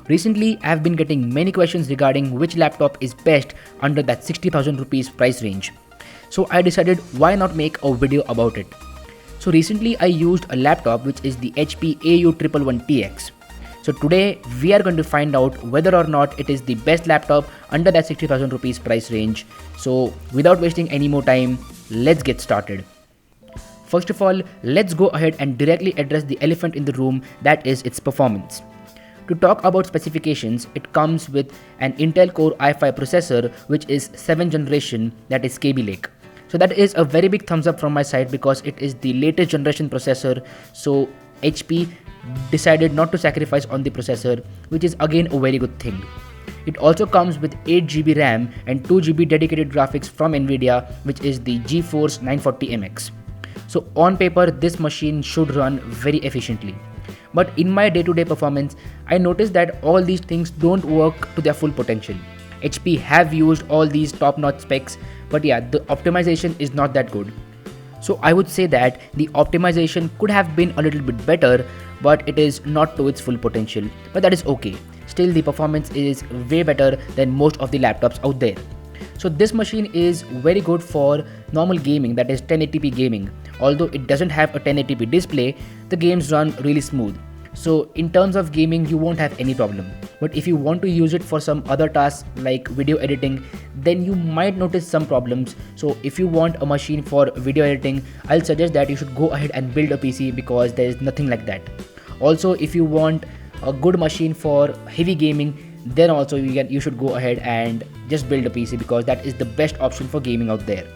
Recently, I have been getting many questions regarding which laptop is best under that 60,000 rupees price range. So I decided why not make a video about it. So recently I used a laptop which is the HP AU111TX. So today we are going to find out whether or not it is the best laptop under that 60,000 rupees price range. So without wasting any more time, let's get started. First of all, let's go ahead and directly address the elephant in the room, that is its performance. To talk about specifications, it comes with an Intel Core i5 processor which is 7th generation, that is Kaby Lake. So that is a very big thumbs up from my side because it is the latest generation processor. So HP decided not to sacrifice on the processor, which is again a very good thing. It also comes with 8GB RAM and 2GB dedicated graphics from Nvidia, which is the GeForce 940MX. So on paper, this machine should run very efficiently. But in my day-to-day performance, I noticed that all these things don't work to their full potential. HP have used all these top-notch specs, but yeah, the optimization is not that good. So I would say that the optimization could have been a little bit better, but it is not to its full potential. But that is okay. Still, the performance is way better than most of the laptops out there. So this machine is very good for normal gaming, that is 1080p gaming. Although it doesn't have a 1080p display, the games run really smooth. So in terms of gaming, you won't have any problem. But if you want to use it for some other tasks like video editing, then you might notice some problems. So if you want a machine for video editing, I'll suggest that you should go ahead and build a PC because there is nothing like that. Also, if you want a good machine for heavy gaming, then also you should go ahead and just build a PC because that is the best option for gaming out there.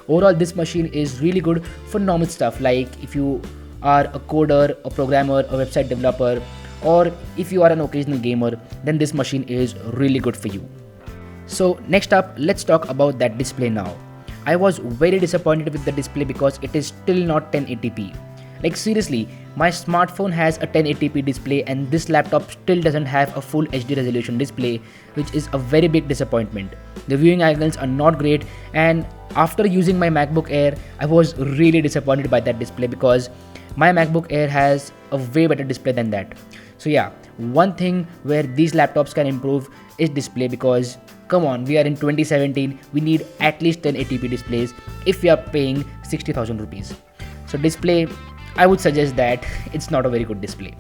Overall, this machine is really good for normal stuff like if you are a coder, a programmer, a website developer, or if you are an occasional gamer, then this machine is really good for you. So next up, let's talk about that display now. I was very disappointed with the display because it is still not 1080p. Like seriously, my smartphone has a 1080p display and this laptop still doesn't have a full HD resolution display, which is a very big disappointment. The viewing angles are not great, and after using my MacBook Air, I was really disappointed by that display because my MacBook Air has a way better display than that. So yeah, one thing where these laptops can improve is display because come on, we are in 2017, we need at least 1080p displays if we are paying 60,000 rupees. So display, I would suggest that it's not a very good display.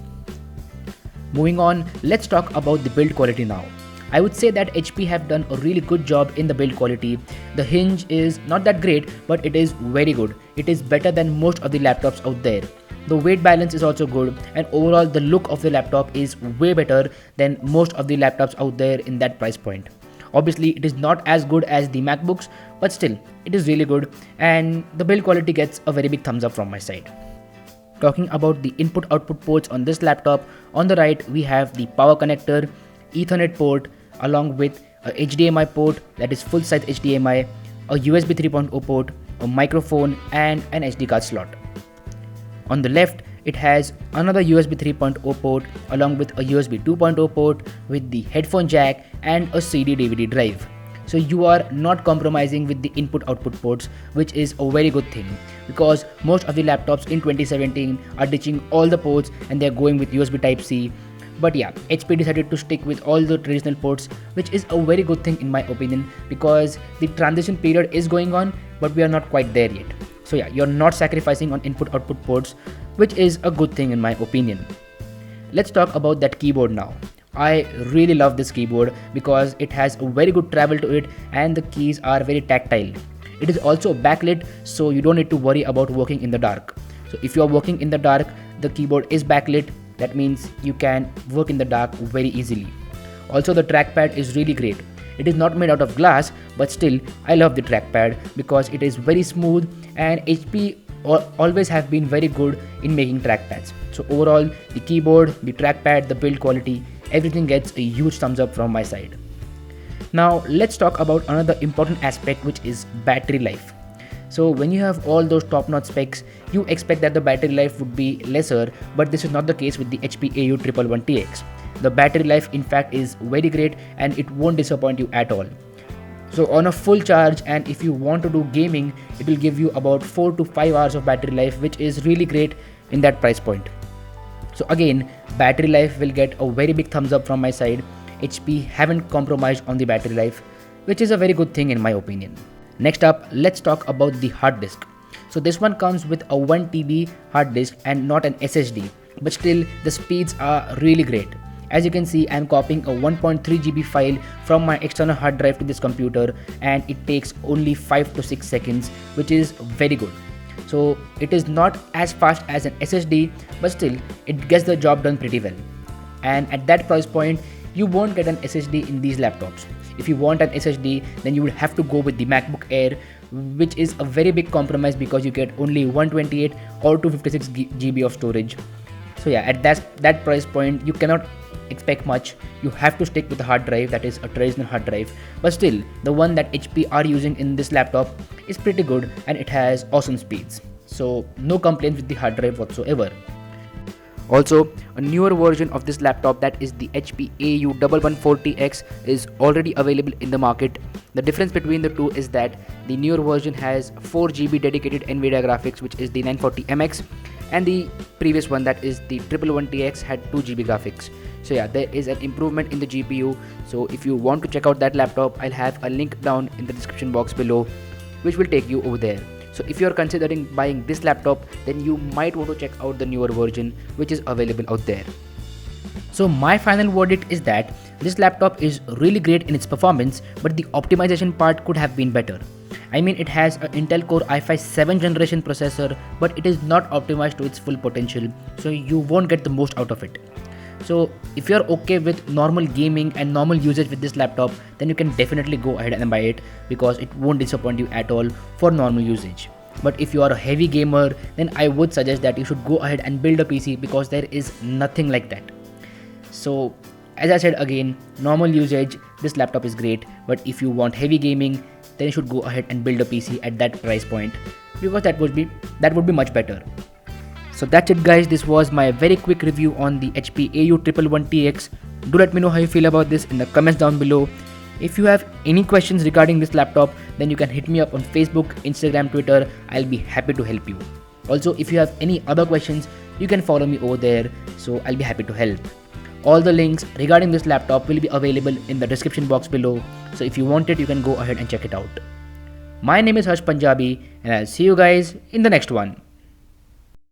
Moving on, let's talk about the build quality now. I would say that HP have done a really good job in the build quality. The hinge is not that great, but it is very good. It is better than most of the laptops out there. The weight balance is also good, and overall the look of the laptop is way better than most of the laptops out there in that price point. Obviously, it is not as good as the MacBooks, but still, it is really good, and the build quality gets a very big thumbs up from my side. Talking about the input-output ports on this laptop, on the right we have the power connector, Ethernet port, along with a HDMI port, that is full-size HDMI, a USB 3.0 port, a microphone, and an SD card slot. On the left, it has another USB 3.0 port along with a USB 2.0 port with the headphone jack and a CD/DVD drive. So you are not compromising with the input-output ports, which is a very good thing because most of the laptops in 2017 are ditching all the ports and they're going with USB Type-C. But yeah, HP decided to stick with all the traditional ports, which is a very good thing in my opinion because the transition period is going on, but we are not quite there yet. So yeah, you're not sacrificing on input-output ports, which is a good thing in my opinion. Let's talk about that keyboard now. I really love this keyboard because it has a very good travel to it and the keys are very tactile. It is also backlit, so you don't need to worry about working in the dark. So if you are working in the dark, the keyboard is backlit. That means you can work in the dark very easily. Also, the trackpad is really great. It is not made out of glass, but still I love the trackpad because it is very smooth, and HP always have been very good in making trackpads. So overall, the keyboard, the trackpad, the build quality, everything gets a huge thumbs up from my side. Now let's talk about another important aspect, which is battery life. So when you have all those top-notch specs, you expect that the battery life would be lesser, but this is not the case with the HP AU111TX. The battery life in fact is very great and it won't disappoint you at all. So on a full charge, and if you want to do gaming, it will give you about 4 to 5 hours of battery life, which is really great in that price point. So again, battery life will get a very big thumbs up from my side. HP haven't compromised on the battery life, which is a very good thing in my opinion. Next up, let's talk about the hard disk. So this one comes with a 1 TB hard disk and not an SSD, but still the speeds are really great. As you can see, I am copying a 1.3 GB file from my external hard drive to this computer and it takes only 5 to 6 seconds, which is very good. So it is not as fast as an SSD, but still it gets the job done pretty well. And at that price point, you won't get an SSD in these laptops. If you want an SSD, then you would have to go with the MacBook Air, which is a very big compromise because you get only 128 or 256 GB of storage. So yeah, at that price point, you cannot expect much. You have to stick with the hard drive, that is a traditional hard drive. But still, the one that HP are using in this laptop is pretty good and it has awesome speeds. So no complaints with the hard drive whatsoever. Also, a newer version of this laptop, that is the HP AU111TX, is already available in the market. The difference between the two is that the newer version has 4 GB dedicated NVIDIA graphics, which is the 940MX, and the previous one, that is the 111TX, had 2 GB graphics. So yeah, there is an improvement in the GPU. So if you want to check out that laptop, I'll have a link down in the description box below, which will take you over there. So if you're considering buying this laptop, then you might want to check out the newer version, which is available out there. So my final verdict is that this laptop is really great in its performance, but the optimization part could have been better. I mean, it has an Intel Core i5 7th generation processor, but it is not optimized to its full potential, so you won't get the most out of it. So if you're okay with normal gaming and normal usage with this laptop, then you can definitely go ahead and buy it because it won't disappoint you at all for normal usage. But if you are a heavy gamer, then I would suggest that you should go ahead and build a PC because there is nothing like that. So as I said again, normal usage, this laptop is great, but if you want heavy gaming, then you should go ahead and build a PC at that price point because that would be much better. So that's it guys, this was my very quick review on the HP AU111TX. Do let me know how you feel about this in the comments down below. If you have any questions regarding this laptop, then you can hit me up on Facebook, Instagram, Twitter. I'll be happy to help you. Also, if you have any other questions, you can follow me over there, so I'll be happy to help. All the links regarding this laptop will be available in the description box below, so if you want it, you can go ahead and check it out. My name is Harsh Punjabi and I'll see you guys in the next one.